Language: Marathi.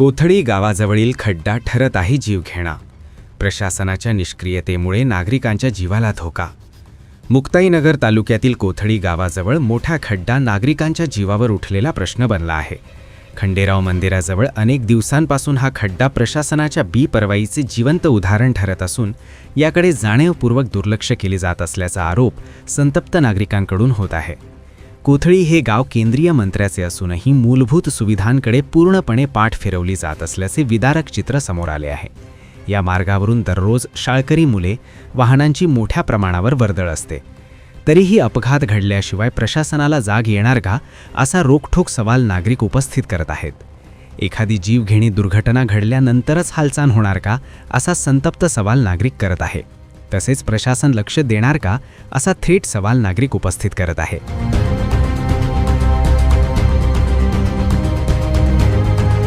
कोथळी गावाजवळील खड्डा ठरत आहे जीवघेणा. प्रशासनाच्या निष्क्रियतेमुळे नागरिकांच्या जीवाला धोका. मुक्ताईनगर तालुक्यातील कोथळी गावाजवळ मोठा खड्डा नागरिकांच्या जीवावर उठलेला प्रश्न बनला आहे. खंडेराव मंदिराजवळ अनेक दिवसांपासून हा खड्डा प्रशासनाच्या बेपर्वाईचे जिवंत उदाहरण ठरत असून याकडे जाणीवपूर्वक दुर्लक्ष केले जात असल्याचा आरोप संतप्त नागरिकांकडून होत आहे. कोथळी हे गाव केंद्रीय मंत्र्याचे असूनही मूलभूत सुविधांकडे पूर्णपणे पाठ फिरवली जात असल्याचे विदारक चित्र समोर आले आहे. या मार्गावरून दररोज शाळकरी मुले, वाहनांची मोठ्या प्रमाणावर वर्दळ असते. तरीही अपघात घडल्याशिवाय प्रशासनाला जाग येणार का, असा रोखठोक सवाल नागरिक उपस्थित करत आहेत. एखादी जीवघेणी दुर्घटना घडल्यानंतरच हालचाल होणार का, असा संतप्त सवाल नागरिक करत आहे. तसेच प्रशासन लक्ष देणार का, असा थेट सवाल नागरिक उपस्थित करत आहे.